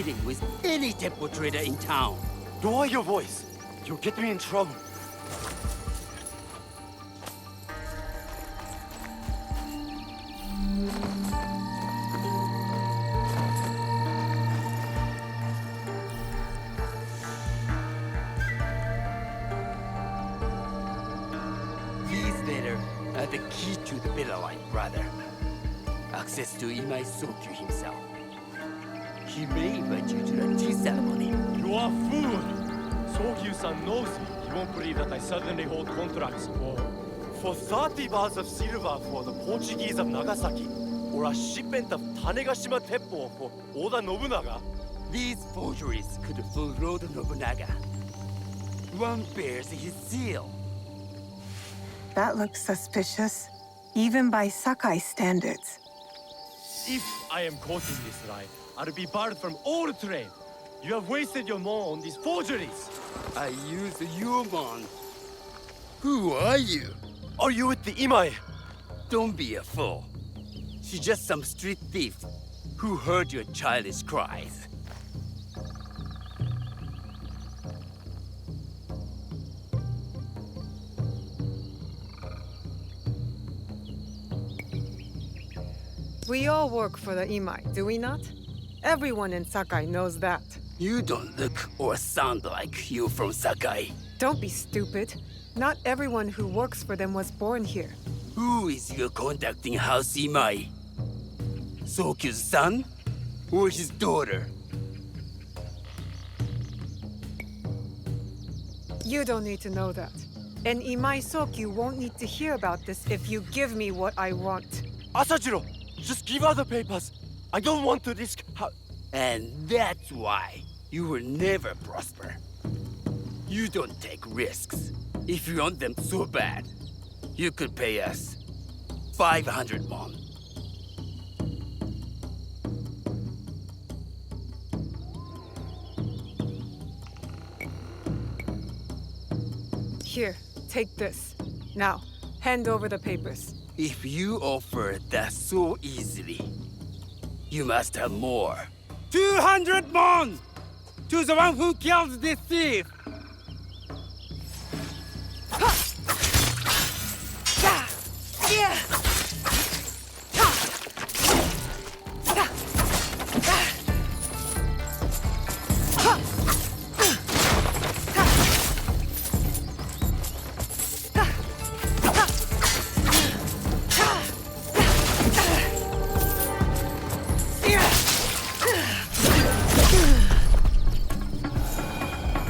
meeting with any temple trader in town. Lower your voice. You'll get me in trouble. These letters are the key to the better life, brother. Access to Imai Sokyu himself. He may invite you to the tea ceremony. You are a fool! Sokyu-san knows me. He won't believe that I suddenly hold contracts for 30 bars of silver for the Portuguese of Nagasaki, or a shipment of Tanegashima Teppo for Oda Nobunaga. These forgeries could fool Lord Nobunaga. One bears his seal. That looks suspicious, even by Sakai standards. If I am caught in this lie, I'll be barred from all trade. You have wasted your mo on these forgeries. I use your man. Who are you? Are you with the Imai? Don't be a fool. She's just some street thief who heard your childish cries. We all work for the Imai, do we not? Everyone in Sakai knows that. You don't look or sound like you from Sakai. Don't be stupid. Not everyone who works for them was born here. Who is your contacting House Imai? Sokyu's son? Or his daughter? You don't need to know that. And Imai Sokyu won't need to hear about this if you give me what I want. Asajiro, just give her the papers. I don't want to risk And that's why you will never prosper. You don't take risks. If you want them so bad, you could pay us 500 won. Here, take this. Now, hand over the papers. If you offer that so easily, you must have more. 200 won! To the one who killed this thief!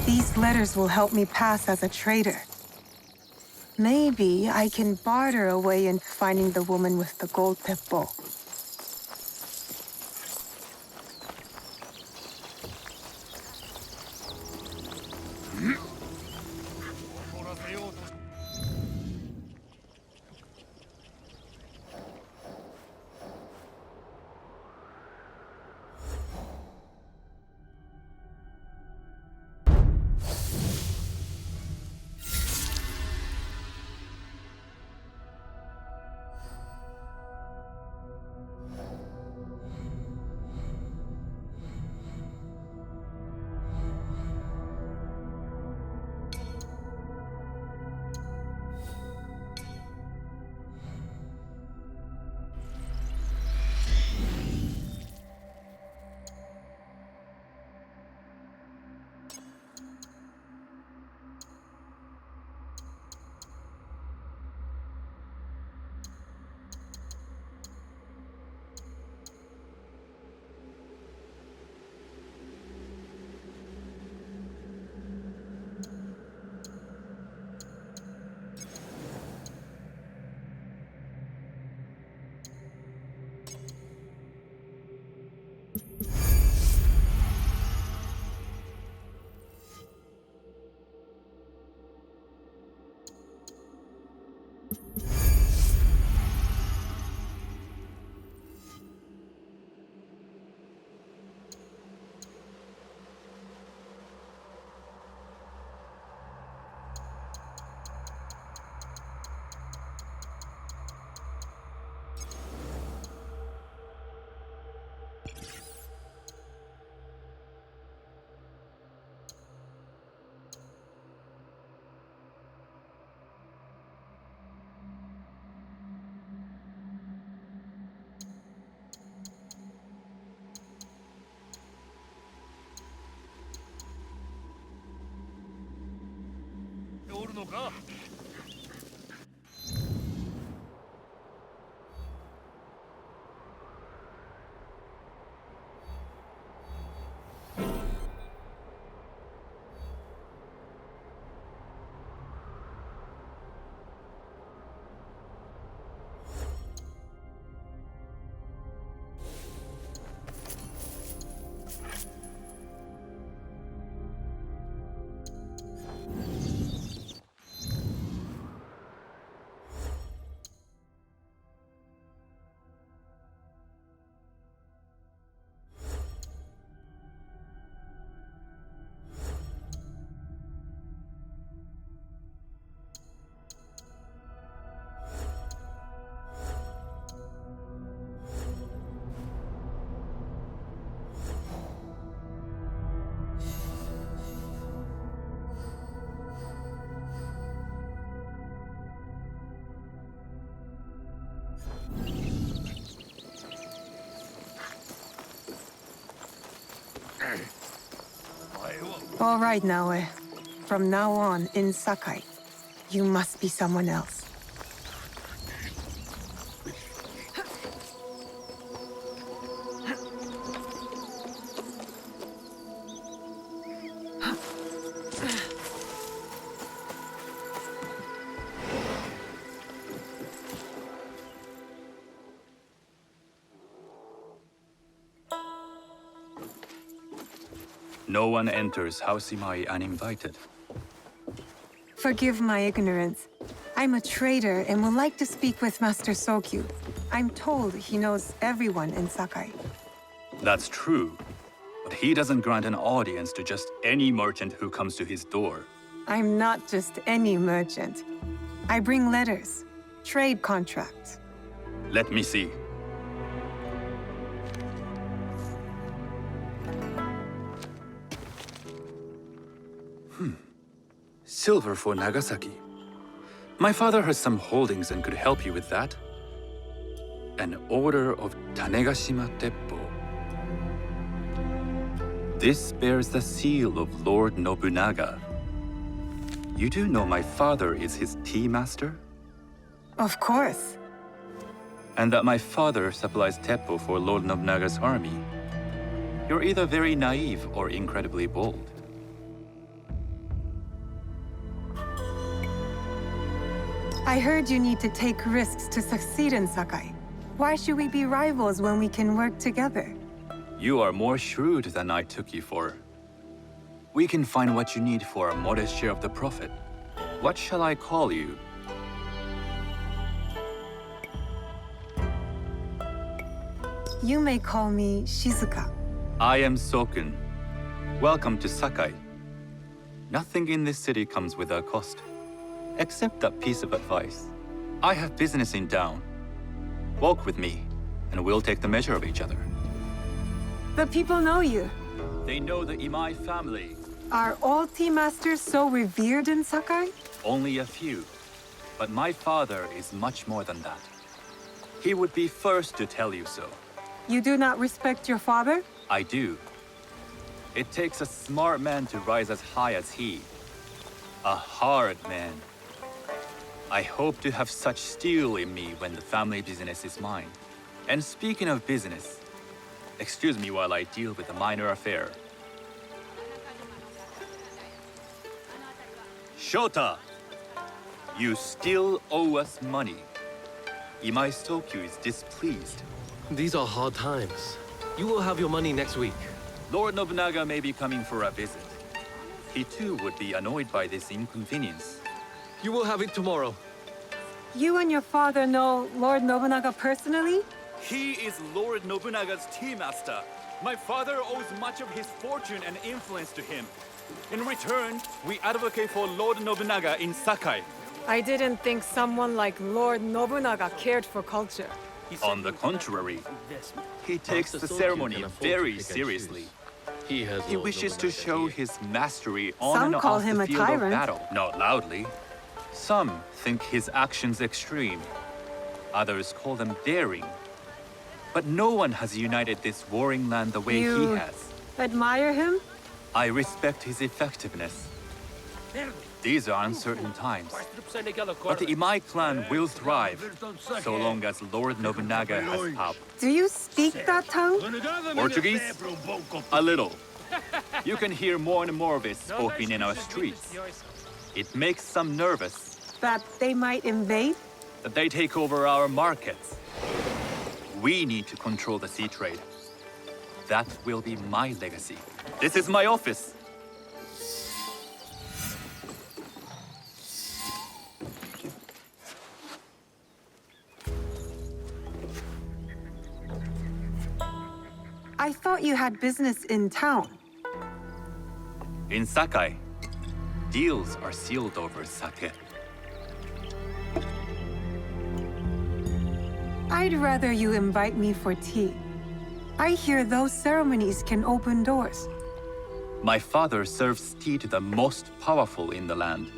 These letters will help me pass as a traitor. Maybe I can barter a way into finding the woman with the gold teppo. るのか? All right, Naoe. From now on, in Sakai, you must be someone else. No one enters House Imai uninvited. Forgive my ignorance. I'm a trader and would like to speak with Master Sokyu. I'm told he knows everyone in Sakai. That's true, but he doesn't grant an audience to just any merchant who comes to his door. I'm not just any merchant. I bring letters, trade contracts. Let me see. Silver for Nagasaki. My father has some holdings and could help you with that. An order of Tanegashima Teppo. This bears the seal of Lord Nobunaga. You do know my father is his tea master? Of course. And that my father supplies Teppo for Lord Nobunaga's army. You're either very naive or incredibly bold. I heard you need to take risks to succeed in Sakai. Why should we be rivals when we can work together? You are more shrewd than I took you for. We can find what you need for a modest share of the profit. What shall I call you? You may call me Shizuka. I am Sokun. Welcome to Sakai. Nothing in this city comes without cost. Except that piece of advice. I have business in town. Walk with me, and we'll take the measure of each other. The people know you. They know the Imai family. Are all tea masters so revered in Sakai? Only a few. But my father is much more than that. He would be first to tell you so. You do not respect your father? I do. It takes a smart man to rise as high as he. A hard man. I hope to have such steel in me when the family business is mine. And speaking of business, excuse me while I deal with a minor affair. Shota! You still owe us money. Imai Sokyu is displeased. These are hard times. You will have your money next week. Lord Nobunaga may be coming for a visit. He too would be annoyed by this inconvenience. You will have it tomorrow. You and your father know Lord Nobunaga personally? He is Lord Nobunaga's tea master. My father owes much of his fortune and influence to him. In return, we advocate for Lord Nobunaga in Sakai. I didn't think someone like Lord Nobunaga cared for culture. On the contrary, he takes the ceremony very seriously. He wishes to show his mastery on Some and call off him the a field of tyrant. battle. Not loudly. Some think his actions extreme. Others call them daring. But no one has united this warring land the way he You has. admire him? I respect his effectiveness. These are uncertain times, but the Imai clan will thrive so long as Lord Nobunaga has power. Do you speak that tongue? Portuguese? A little. You can hear more and more of it spoken in our streets. It makes some nervous That they might invade? that they take over our markets. We need to control the sea trade. That will be my legacy. This is my office. I thought you had business in town. In Sakai, deals are sealed over sake. I'd rather you invite me for tea. I hear those ceremonies can open doors. My father serves tea to the most powerful in the land.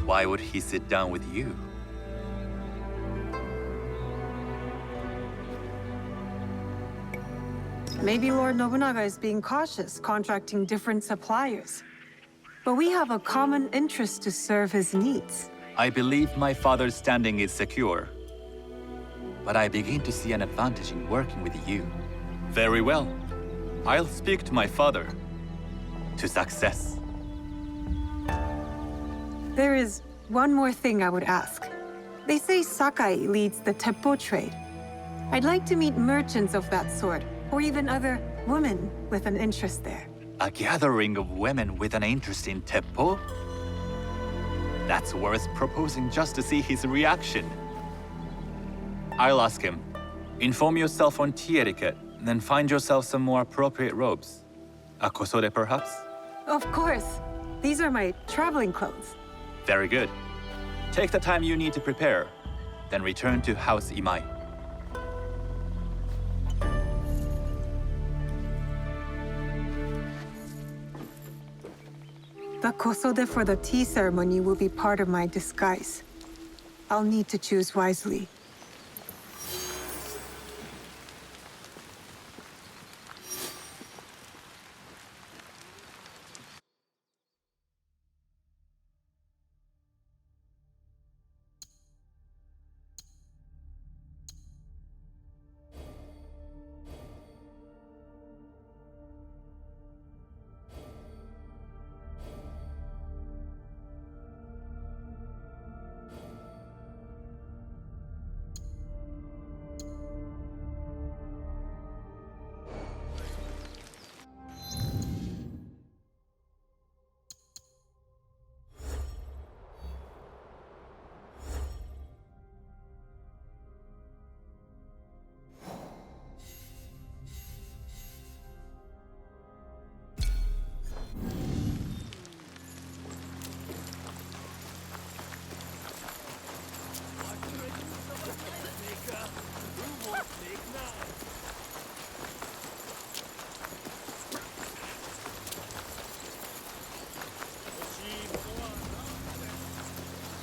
Why would he sit down with you? Maybe Lord Nobunaga is being cautious, contracting different suppliers. But we have a common interest to serve his needs. I believe my father's standing is secure. But I begin to see an advantage in working with you. Very well. I'll speak to my father. To success. There is one more thing I would ask. They say Sakai leads the teppo trade. I'd like to meet merchants of that sort, or even other women with an interest there. A gathering of women with an interest in teppo? That's worth proposing just to see his reaction. I'll ask him. Inform yourself on tea etiquette, then find yourself some more appropriate robes. A kosode, perhaps? Of course. These are my traveling clothes. Very good. Take the time you need to prepare, then return to House Imai. The kosode for the tea ceremony will be part of my disguise. I'll need to choose wisely.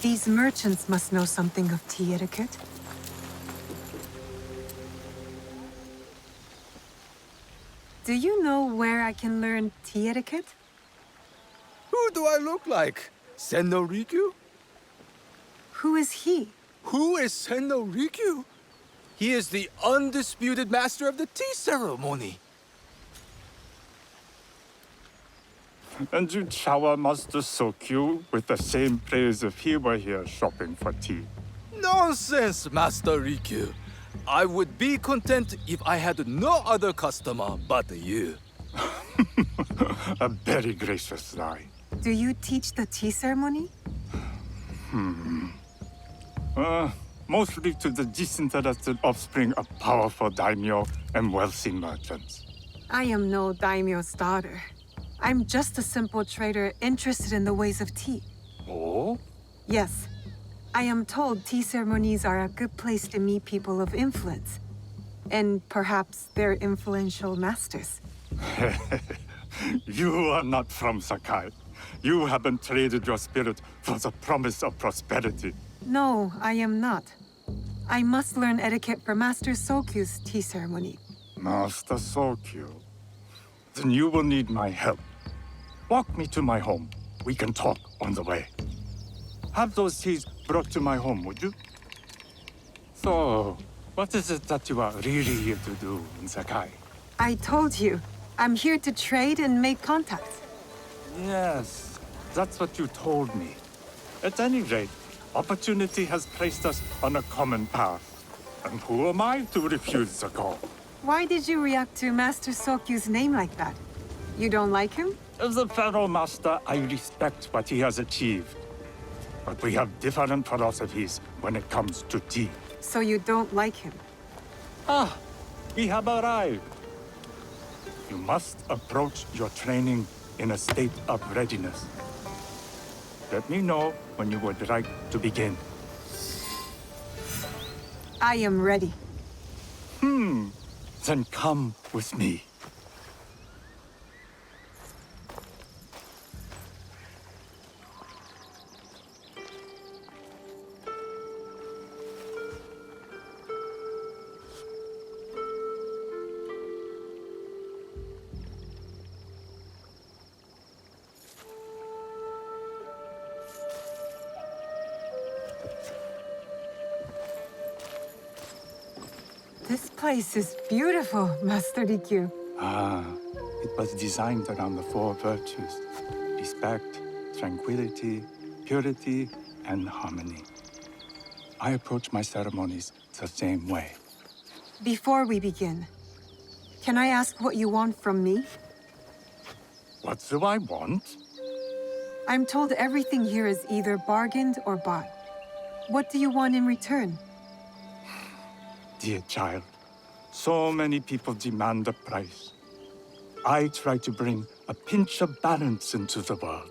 These merchants must know something of tea etiquette. Do you know where I can learn tea etiquette? Who do I look like? Senno Rikyu? Who is he? Who is Senno Rikyu? He is the undisputed master of the tea ceremony. And you shower Master Sokyu with the same praise if he were here shopping for tea. Nonsense, Master Rikyu. I would be content if I had no other customer but you. A very gracious lie. Do you teach the tea ceremony? Mostly to the disinterested offspring of powerful daimyo and wealthy merchants. I am no daimyo's daughter. I'm just a simple trader interested in the ways of tea. Oh? Yes. I am told tea ceremonies are a good place to meet people of influence. And perhaps their influential masters. You are not from Sakai. You haven't traded your spirit for the promise of prosperity. No, I am not. I must learn etiquette for Master Sokyu's tea ceremony. Master Sokyu. Then you will need my help. Walk me to my home. We can talk on the way. Have those teas brought to my home, would you? So, what is it that you are really here to do in Sakai? I told you, I'm here to trade and make contacts. Yes, that's what you told me. At any rate, opportunity has placed us on a common path. And who am I to refuse the call? Why did you react to Master Sokyu's name like that? You don't like him? As a Pharaoh Master, I respect what he has achieved. But we have different philosophies when it comes to tea. So you don't like him? Ah, we have arrived. You must approach your training in a state of readiness. Let me know when you would like to begin. I am ready. Then come with me. This place is beautiful, Master Rikyu. Ah, it was designed around the four virtues: respect, tranquility, purity, and harmony. I approach my ceremonies the same way. Before we begin, can I ask what you want from me? What do I want? I'm told everything here is either bargained or bought. What do you want in return? Dear child, so many people demand a price. I try to bring a pinch of balance into the world.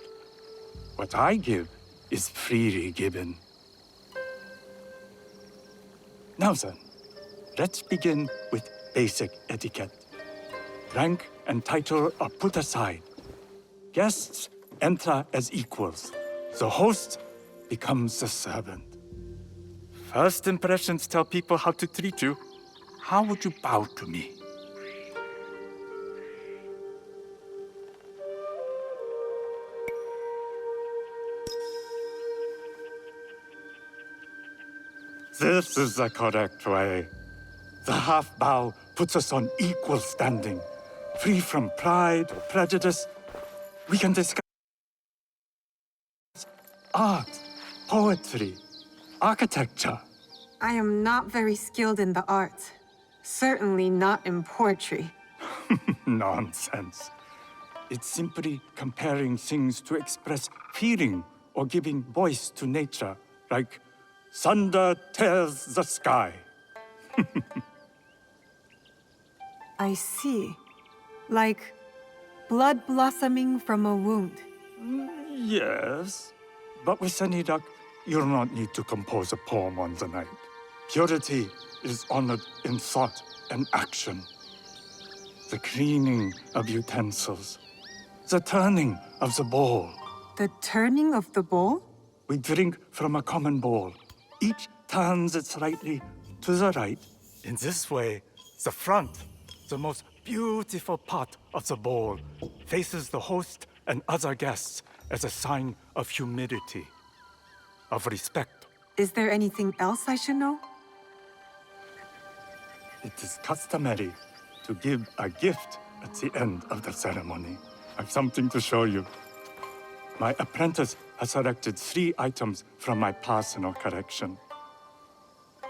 What I give is freely given. Now then, let's begin with basic etiquette. Rank and title are put aside. Guests enter as equals. The host becomes the servant. First impressions tell people how to treat you. How would you bow to me? This is the correct way. The half bow puts us on equal standing, free from pride or prejudice. We can discuss art, poetry, architecture. I am not very skilled in the arts. Certainly not in poetry. Nonsense. It's simply comparing things to express feeling or giving voice to nature, like thunder tears the sky. I see. Like blood blossoming from a wound. Yes, but with any luck, you'll not need to compose a poem on the night. Purity is honored in thought and action. The cleaning of utensils, the turning of the bowl. The turning of the bowl? We drink from a common bowl. Each turns it slightly to the right. In this way, the front, the most beautiful part of the bowl, faces the host and other guests as a sign of humility, of respect. Is there anything else I should know? It is customary to give a gift at the end of the ceremony. I've something to show you. My apprentice has selected 3 items from my personal collection.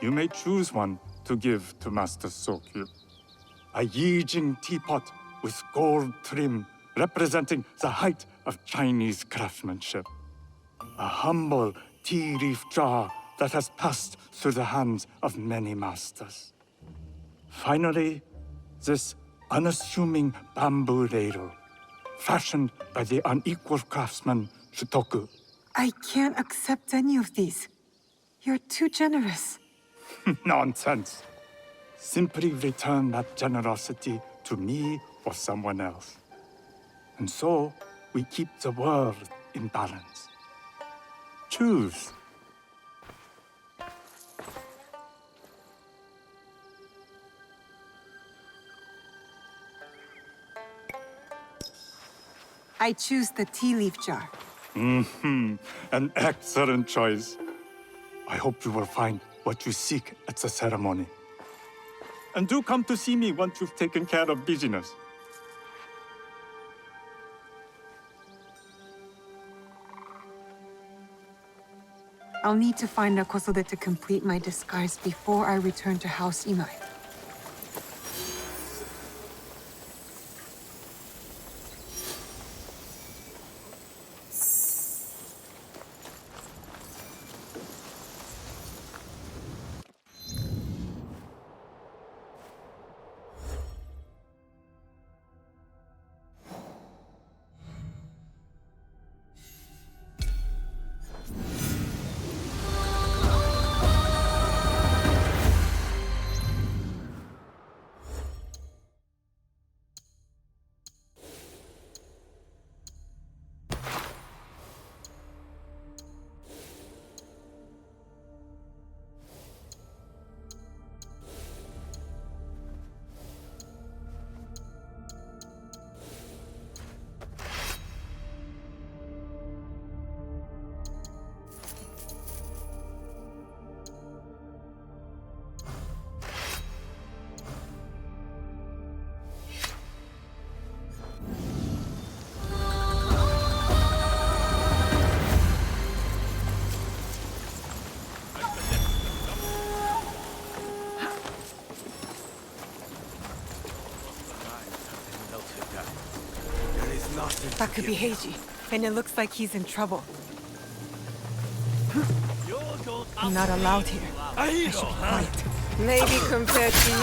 You may choose one to give to Master Sokyu. A Yijing teapot with gold trim representing the height of Chinese craftsmanship. A humble tea leaf jar that has passed through the hands of many masters. Finally, this unassuming bamboo ladle, fashioned by the unequal craftsman Shutoku. I can't accept any of these. You're too generous. Nonsense. Simply return that generosity to me or someone else. And so, we keep the world in balance. Choose. I choose the tea leaf jar. An excellent choice. I hope you will find what you seek at the ceremony. And do come to see me once you've taken care of business. I'll need to find a kosode to complete my disguise before I return to House Imai. That could be Heiji, and it looks like he's in trouble. I'm not allowed here. I should be quiet. Maybe compared to you.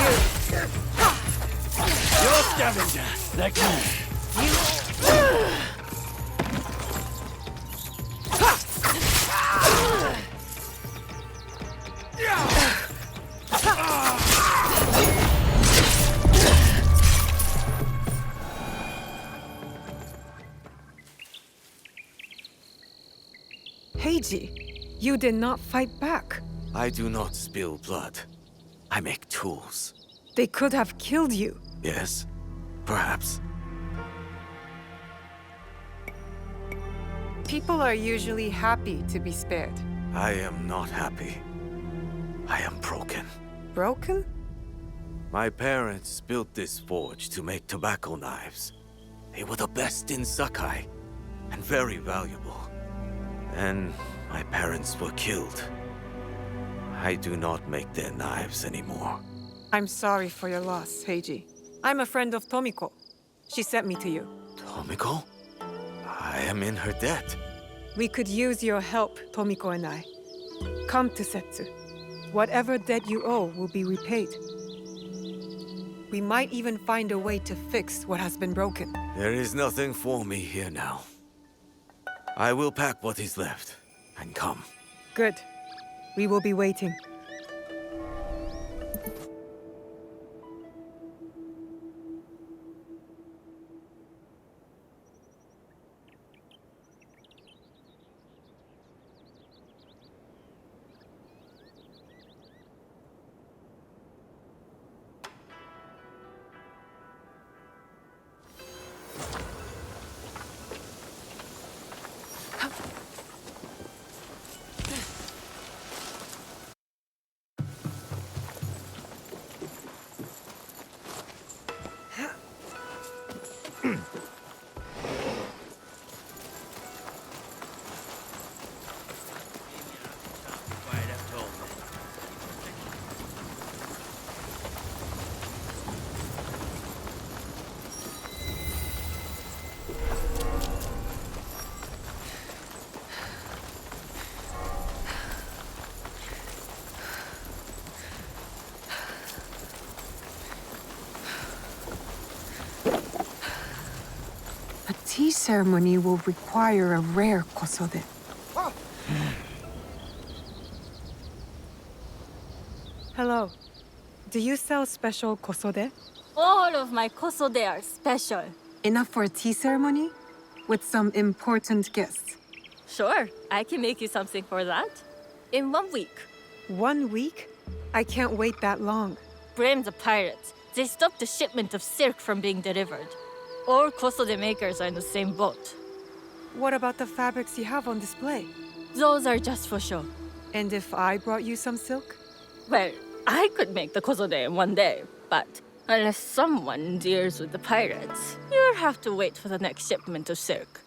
You're a scavenger, like me. Heiji, you did not fight back. I do not spill blood. I make tools. They could have killed you. Yes, perhaps. People are usually happy to be spared. I am not happy. I am broken. Broken? My parents built this forge to make tobacco knives. They were the best in Sakai, and very valuable. And my parents were killed. I do not make their knives anymore. I'm sorry for your loss, Heiji. I'm a friend of Tomiko. She sent me to you. Tomiko? I am in her debt. We could use your help, Tomiko and I. Come to Setsu. Whatever debt you owe will be repaid. We might even find a way to fix what has been broken. There is nothing for me here now. I will pack what is left and come. Good. We will be waiting. Tea ceremony will require a rare kosode. Hello. Do you sell special kosode? All of my kosode are special. Enough for a tea ceremony? With some important guests. Sure, I can make you something for that. In 1 week. 1 week? I can't wait that long. Blame the pirates. They stopped the shipment of silk from being delivered. All kosode makers are in the same boat. What about the fabrics you have on display? Those are just for show. And if I brought you some silk? Well, I could make the kozode in one day, but unless someone deals with the pirates, you'll have to wait for the next shipment of silk.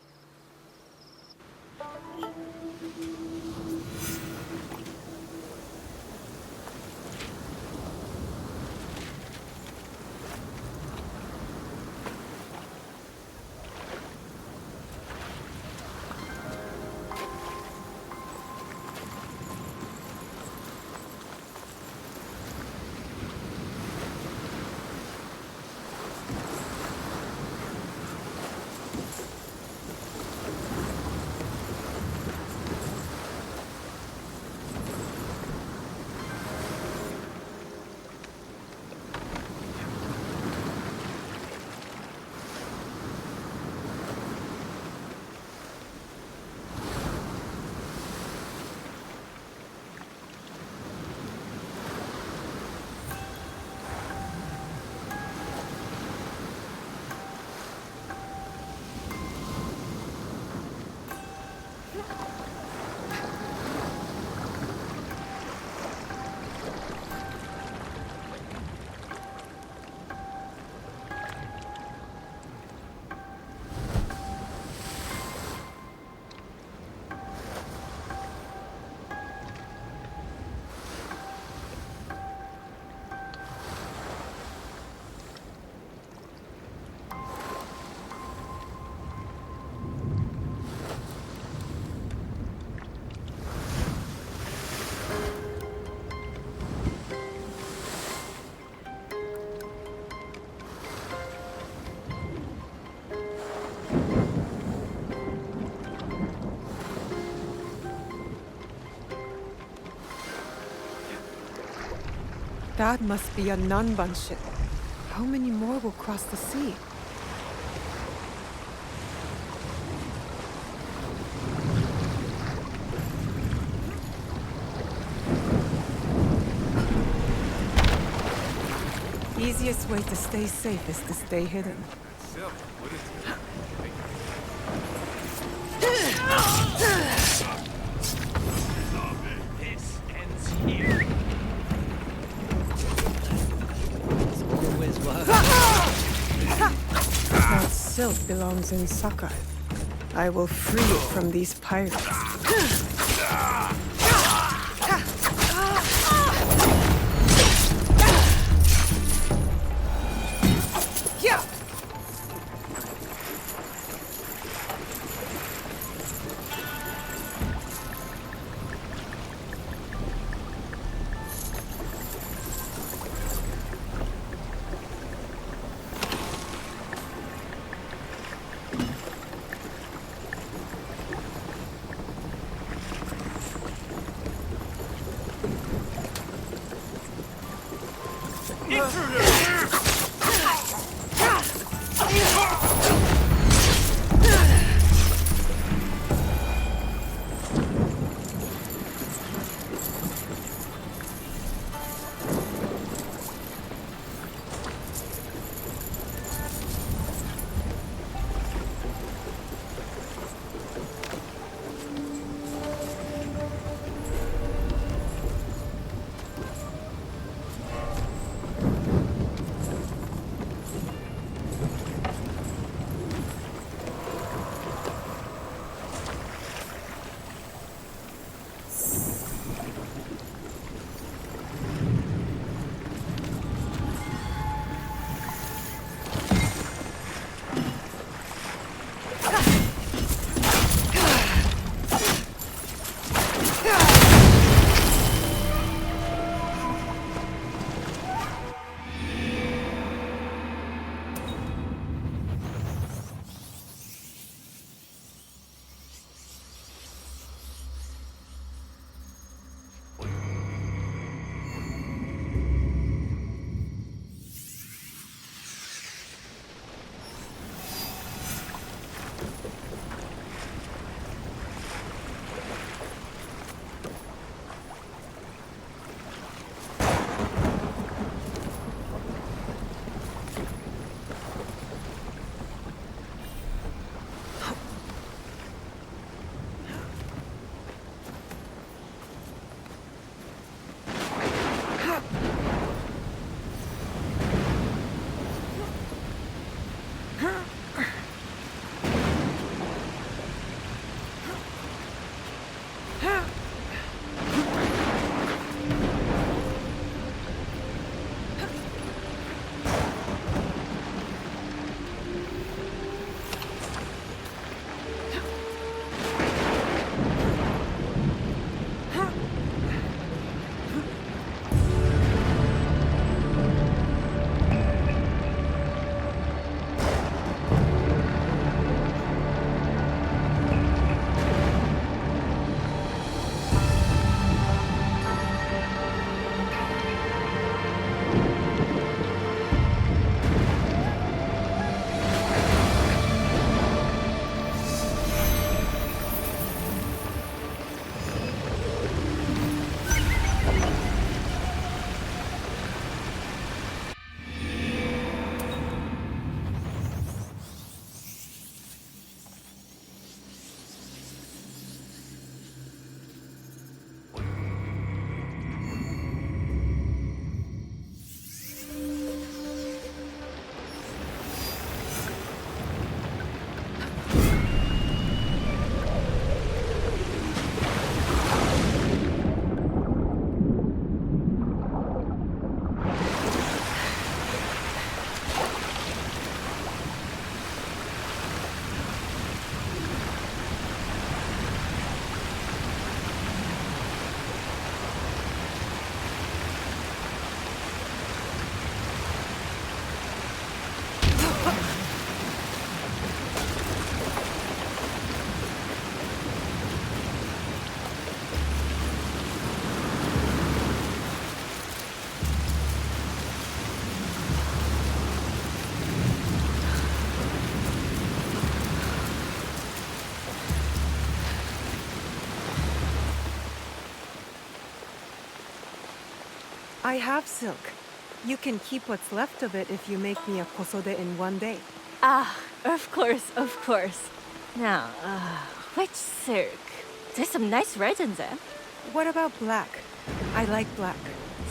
That must be a Nanban ship. How many more will cross the sea? Easiest way to stay safe is to stay hidden. This ends here. That silk belongs in Sakai. I will free it from these pirates. I have silk. You can keep what's left of it if you make me a kosode in one day. Ah, of course, of course. Now, which silk? There's some nice red in there. What about black? I like black.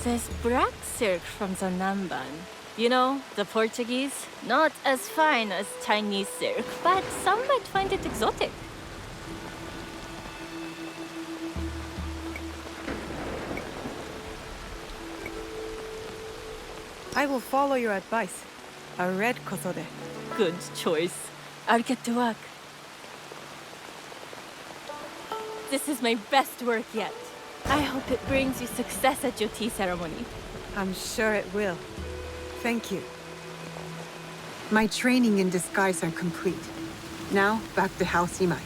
There's black silk from the Namban. You know, the Portuguese. Not as fine as Chinese silk, but some might find it exotic. I will follow your advice. A red kosode. Good choice. I'll get to work. This is my best work yet. I hope it brings you success at your tea ceremony. I'm sure it will. Thank you. My training in disguise are complete. Now, back to House Imai.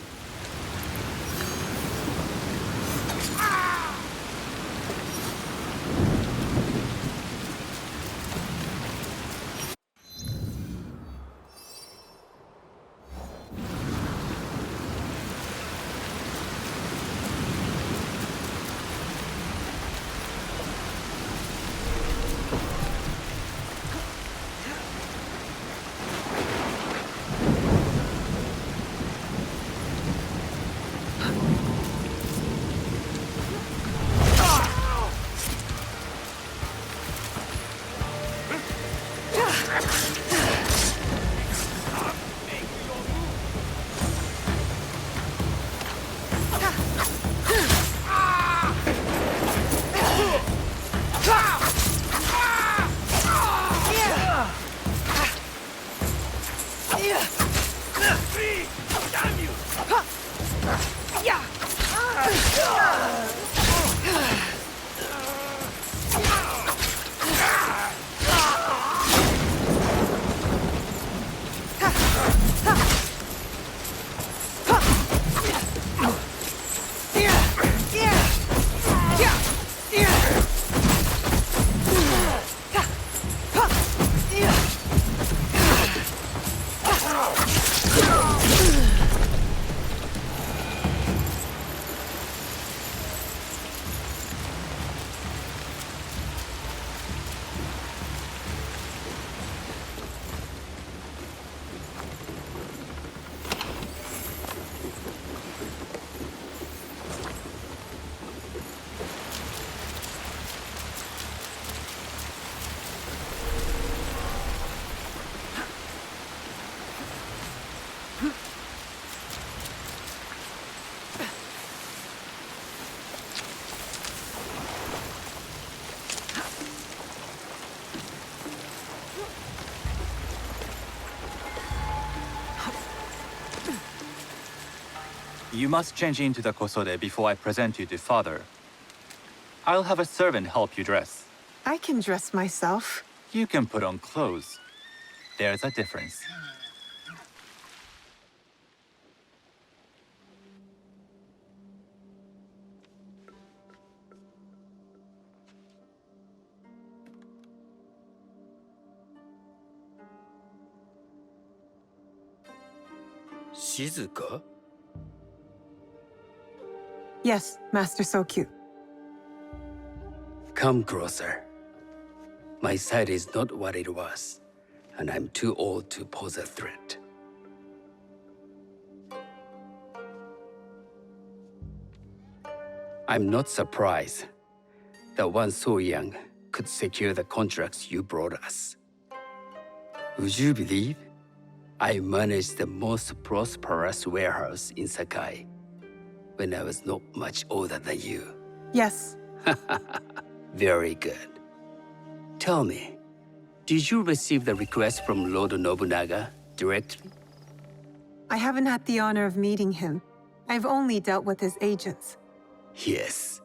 You must change into the kosode before I present you to father. I'll have a servant help you dress. I can dress myself. You can put on clothes. There's a difference. Shizuka? Yes, Master Sokyu. Come closer. My sight is not what it was, and I'm too old to pose a threat. I'm not surprised that one so young could secure the contracts you brought us. Would you believe I managed the most prosperous warehouse in Sakai when I was not much older than you? Yes. Very good. Tell me, did you receive the request from Lord Nobunaga directly? I haven't had the honor of meeting him. I've only dealt with his agents. Yes.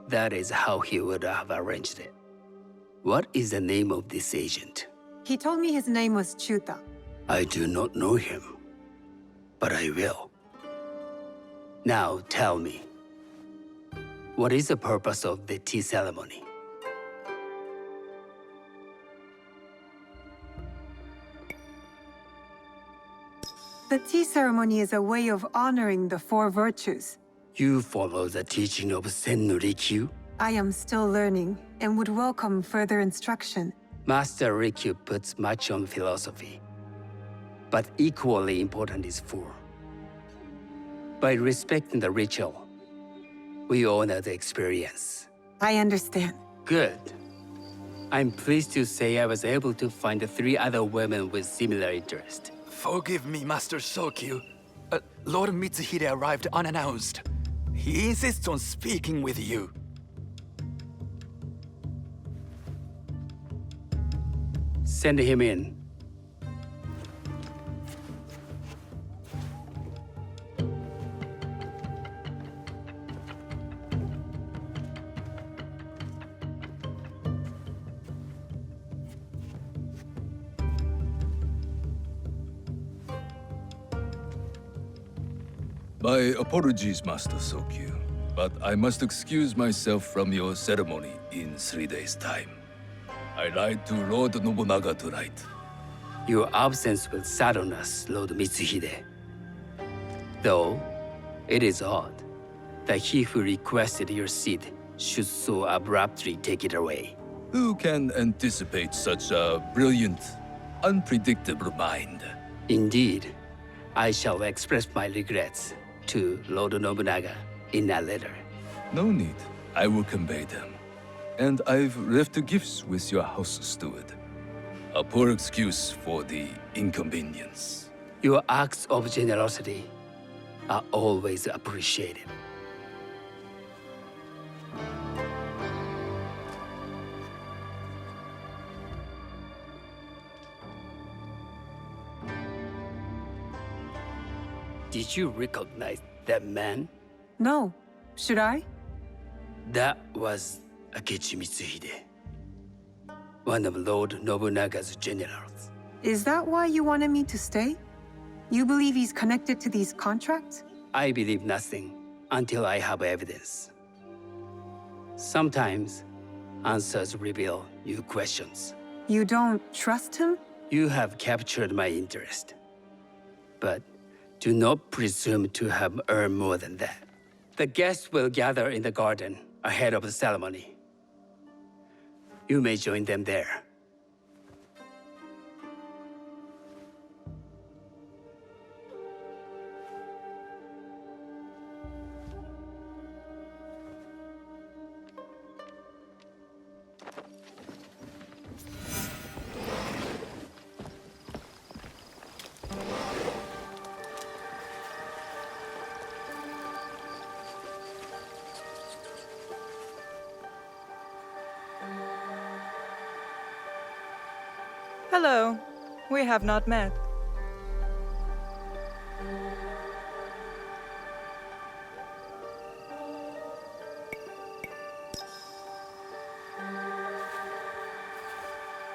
That is how he would have arranged it. What is the name of this agent? He told me his name was Chuta. I do not know him, but I will. Now tell me, what is the purpose of the tea ceremony? The tea ceremony is a way of honoring the four virtues. You follow the teaching of Sen no Rikyu? I am still learning and would welcome further instruction. Master Rikyu puts much on philosophy, but equally important is food. By respecting the ritual, we honor the experience. I understand. Good. I'm pleased to say I was able to find 3 other women with similar interest. Forgive me, Master Sokyu. Lord Mitsuhide arrived unannounced. He insists on speaking with you. Send him in. My apologies, Master Sokyu, but I must excuse myself from your ceremony in 3 days' time. I lied to Lord Nobunaga tonight. Your absence will sadden us, Lord Mitsuhide. Though, it is odd that he who requested your seat should so abruptly take it away. Who can anticipate such a brilliant, unpredictable mind? Indeed, I shall express my regrets to Lord Nobunaga in a letter. No need. I will convey them. And I've left the gifts with your house steward. A poor excuse for the inconvenience. Your acts of generosity are always appreciated. Did you recognize that man? No. Should I? That was Akechi Mitsuhide, one of Lord Nobunaga's generals. Is that why you wanted me to stay? You believe he's connected to these contracts? I believe nothing until I have evidence. Sometimes, answers reveal new questions. You don't trust him? You have captured my interest. But do not presume to have earned more than that. The guests will gather in the garden ahead of the ceremony. You may join them there. Hello. We have not met.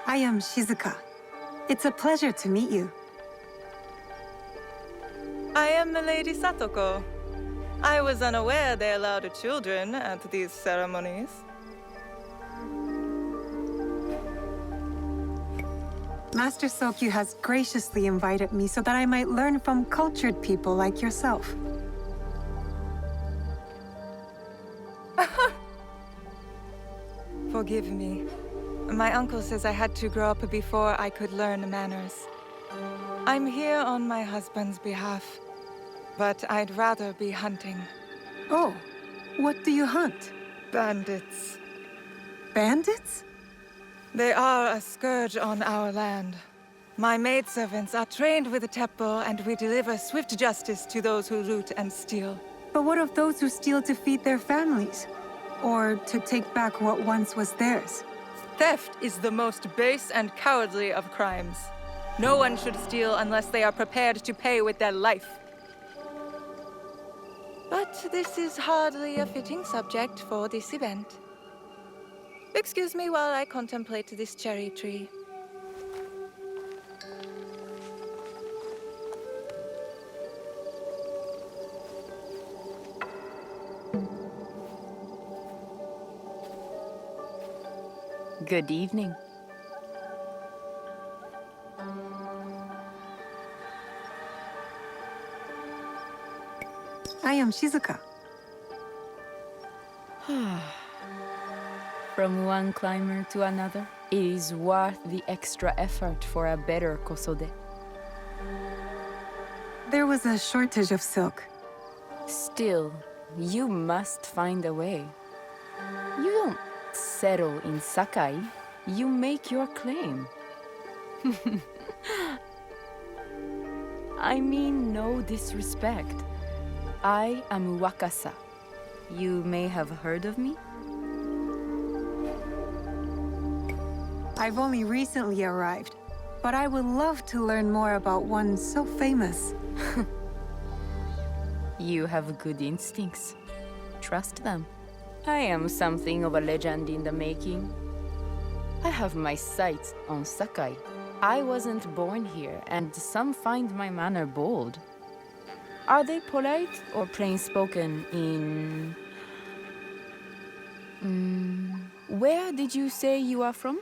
I am Shizuka. It's a pleasure to meet you. I am Milady Satoko. I was unaware they allowed children at these ceremonies. Master Sokyu has graciously invited me so that I might learn from cultured people like yourself. Forgive me. My uncle says I had to grow up before I could learn manners. I'm here on my husband's behalf, but I'd rather be hunting. Oh, what do you hunt? Bandits. Bandits? They are a scourge on our land. My maidservants are trained with the teppo, and we deliver swift justice to those who loot and steal. But what of those who steal to feed their families? Or to take back what once was theirs? Theft is the most base and cowardly of crimes. No one should steal unless they are prepared to pay with their life. But this is hardly a fitting subject for this event. Excuse me while I contemplate this cherry tree. Good evening. I am Shizuka. from one climber to another. It is worth the extra effort for a better kosode. There was a shortage of silk. Still, you must find a way. You don't settle in Sakai. You make your claim. I mean no disrespect. I am Wakasa. You may have heard of me? I've only recently arrived, but I would love to learn more about one so famous. You have good instincts. Trust them. I am something of a legend in the making. I have my sights on Sakai. I wasn't born here, and some find my manner bold. Are they polite or plain-spoken in... where did you say you are from?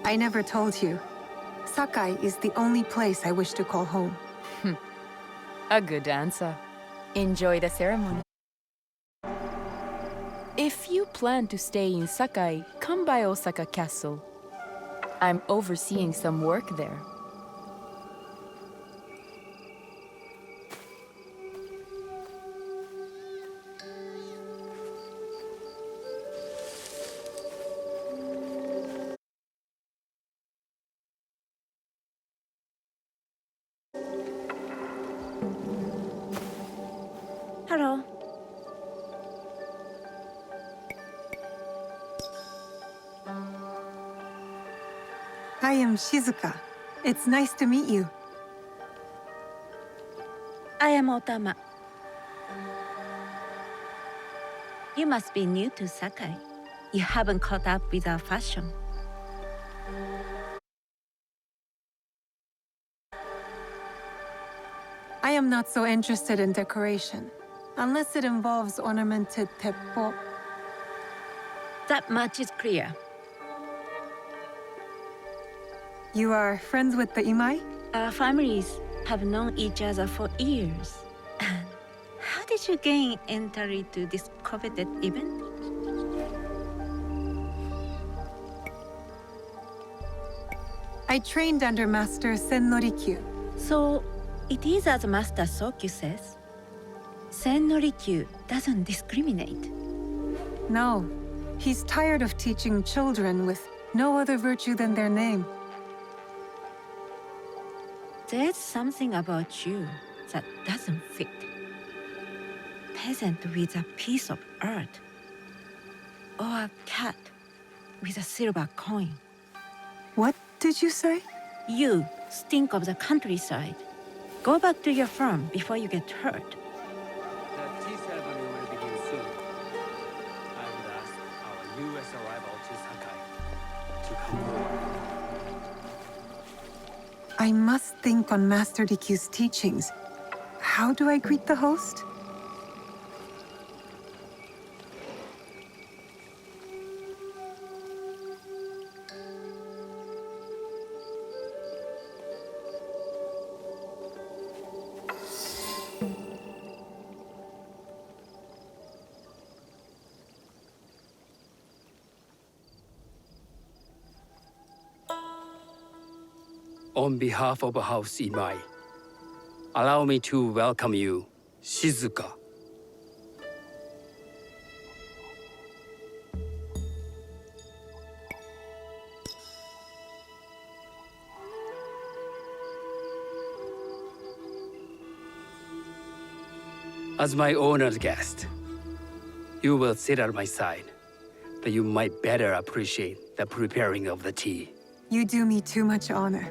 I never told you. Sakai is the only place I wish to call home. A good answer. Enjoy the ceremony. If you plan to stay in Sakai, come by Osaka Castle. I'm overseeing some work there. Hello. I am Shizuka. It's nice to meet you. I am Otama. You must be new to Sakai. You haven't caught up with our fashion. I am not so interested in decoration, unless it involves ornamented teppo. That much is clear. You are friends with the Imai? Our families have known each other for years. How did you gain entry to this coveted event? I trained under Master Sen Norikyu. So, it is as Master Sokyu says. Sen Norikyu doesn't discriminate. No, he's tired of teaching children with no other virtue than their name. There's something about you that doesn't fit. Peasant with a piece of earth. Or a cat with a silver coin. What did you say? You stink of the countryside. Go back to your farm before you get hurt. The tea ceremony will begin soon. I would ask our newest arrival to Sakai to come forward. I must think on Master Rikyu's teachings. How do I greet the host? On behalf of House Imai, allow me to welcome you, Shizuka. As my honored guest, you will sit at my side, that you might better appreciate the preparing of the tea. You do me too much honor.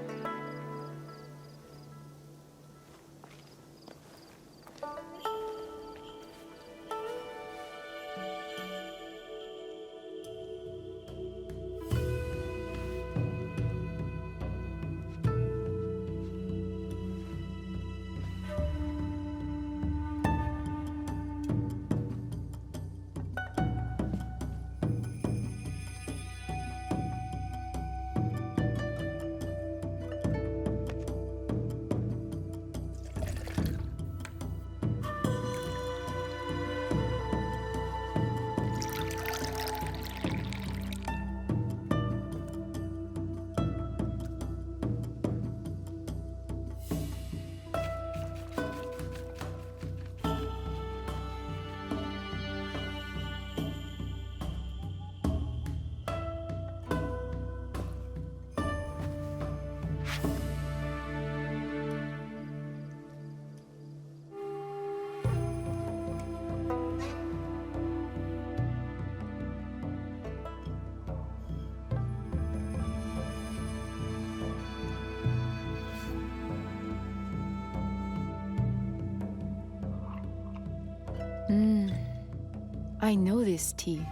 I know this tea.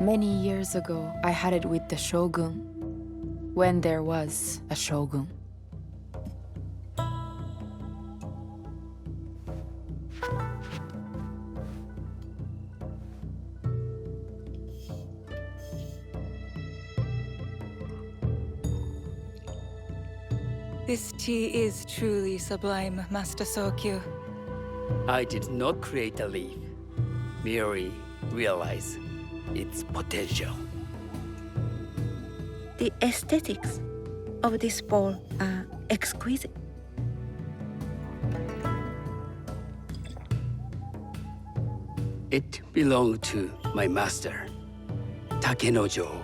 Many years ago, I had it with the shogun, when there was a shogun. This tea is truly sublime, Master Sokyu. I did not create a leaf, merely realize its potential. The aesthetics of this bowl are exquisite. It belonged to my master, Takenojo.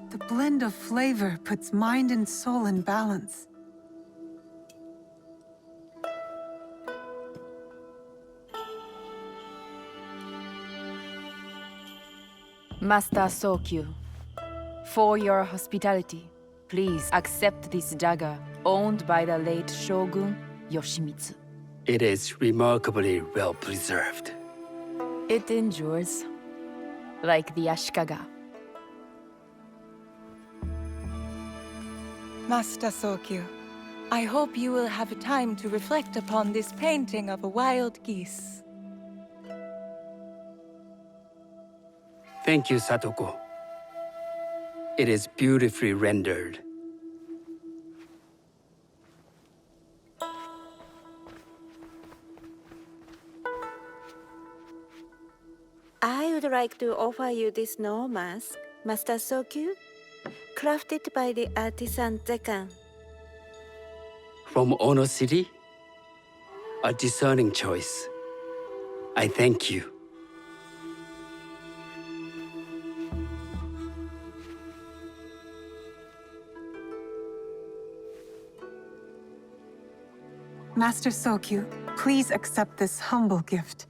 The blend of flavor puts mind and soul in balance. Master Sokyu, for your hospitality, please accept this dagger owned by the late Shogun Yoshimitsu. It is remarkably well preserved. It endures, like the Ashikaga. Master Sokyu, I hope you will have time to reflect upon this painting of a wild geese. Thank you, Satoko. It is beautifully rendered. I would like to offer you this snow mask, Master Sokyu, crafted by the artisan Zekan. From Ono City? A discerning choice. I thank you. Master Sokyu, please accept this humble gift.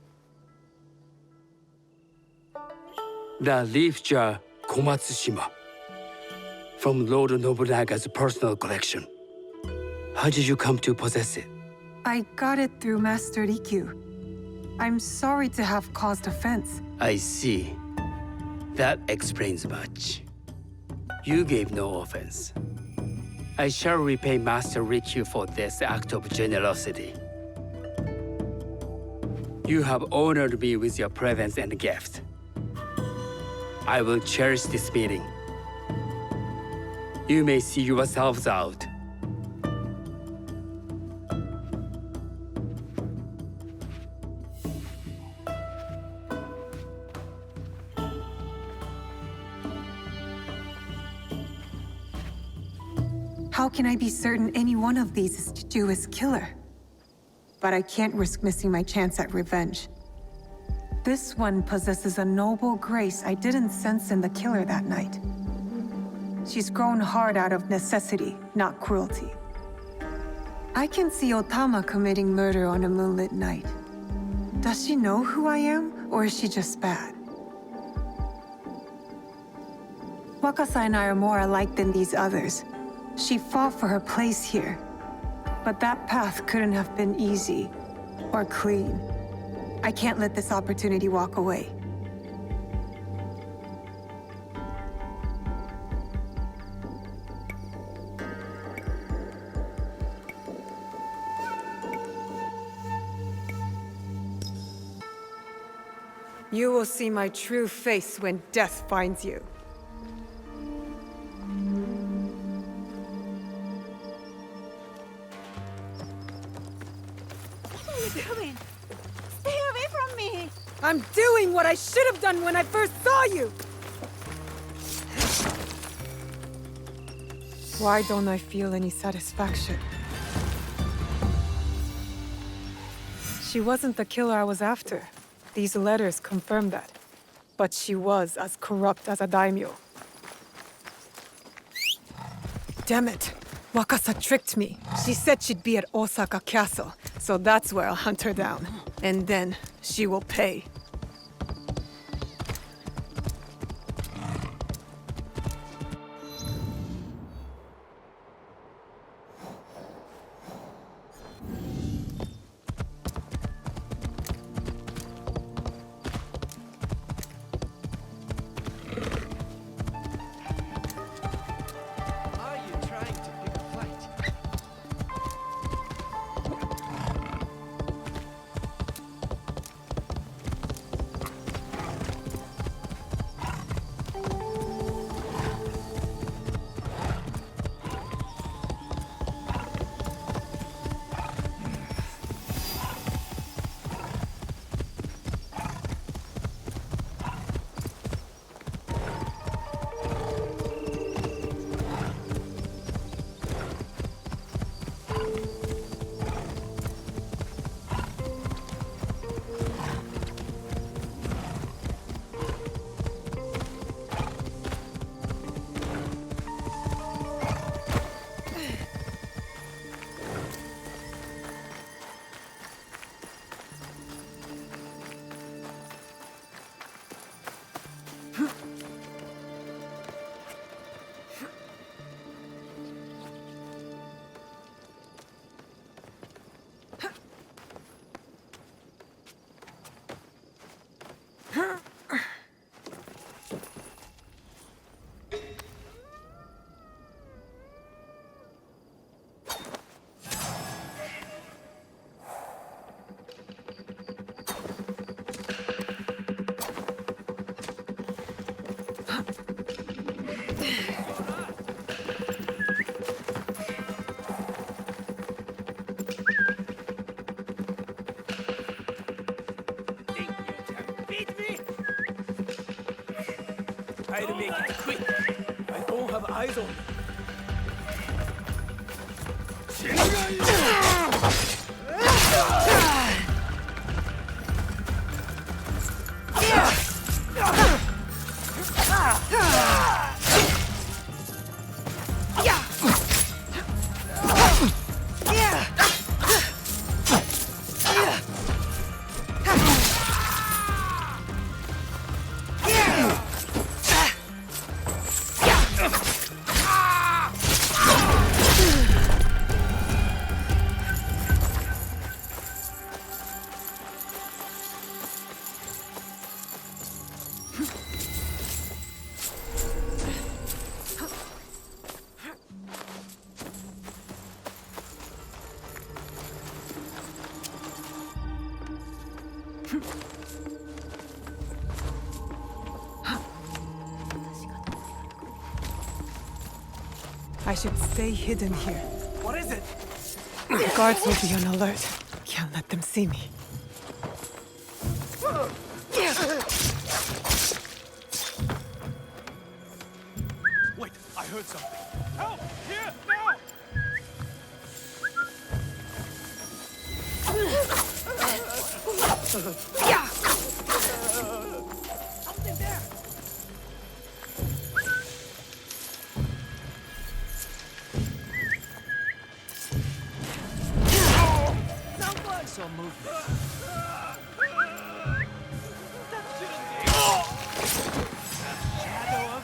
The leaf jar Komatsushima, from Lord Nobunaga's personal collection. How did you come to possess it? I got it through Master Rikyu. I'm sorry to have caused offense. I see. That explains much. You gave no offense. I shall repay Master Rikyu for this act of generosity. You have honored me with your presence and gift. I will cherish this meeting. You may see yourselves out. How can I be certain any one of these is to do his killer? But I can't risk missing my chance at revenge. This one possesses a noble grace I didn't sense in the killer that night. She's grown hard out of necessity, not cruelty. I can see Otama committing murder on a moonlit night. Does she know who I am, or is she just bad? Wakasa and I are more alike than these others. She fought for her place here. But that path couldn't have been easy or clean. I can't let this opportunity walk away. You will see my true face when death finds you. What are you doing? Stay away from me! I'm doing what I should have done when I first saw you! Why don't I feel any satisfaction? She wasn't the killer I was after. These letters confirm that. But she was as corrupt as a daimyo. Damn it! Wakasa tricked me. She said she'd be at Osaka Castle, so that's where I'll hunt her down. And then she will pay. Try to make it quick. I don't have eyes on you. I should stay hidden here. What is it? The guards will be on alert. Can't let them see me. Wait, I heard something. Help! Here! Now! Something there! Some movement. Shadow of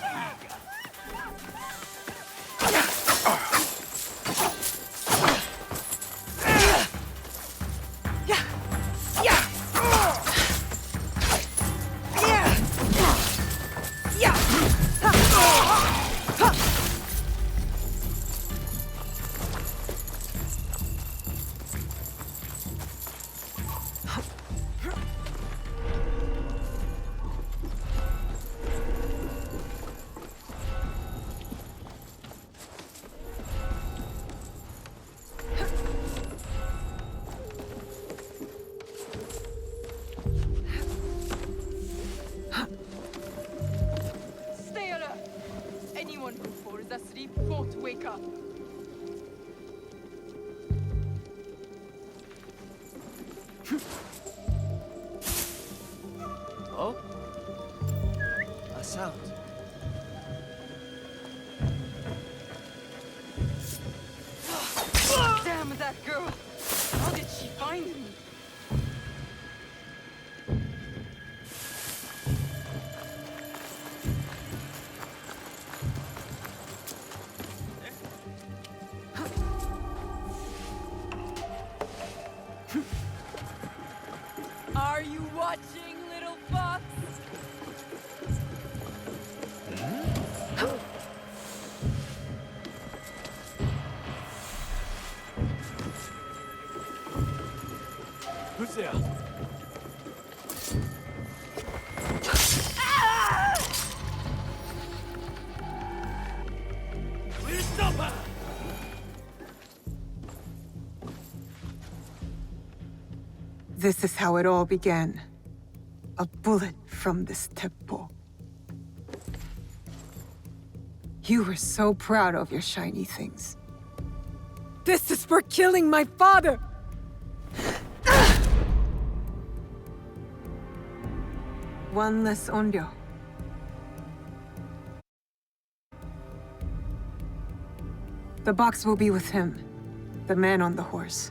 Stay alert! Anyone who falls asleep won't wake up. that girl? How did she find me? Are you watching, little fox? Who's there? This is how it all began. A bullet from this teppo. You were so proud of your shiny things. This is for killing my father! One less onryo. The box will be with him, the man on the horse.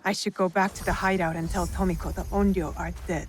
I should go back to the hideout and tell Tomiko the onryo are dead.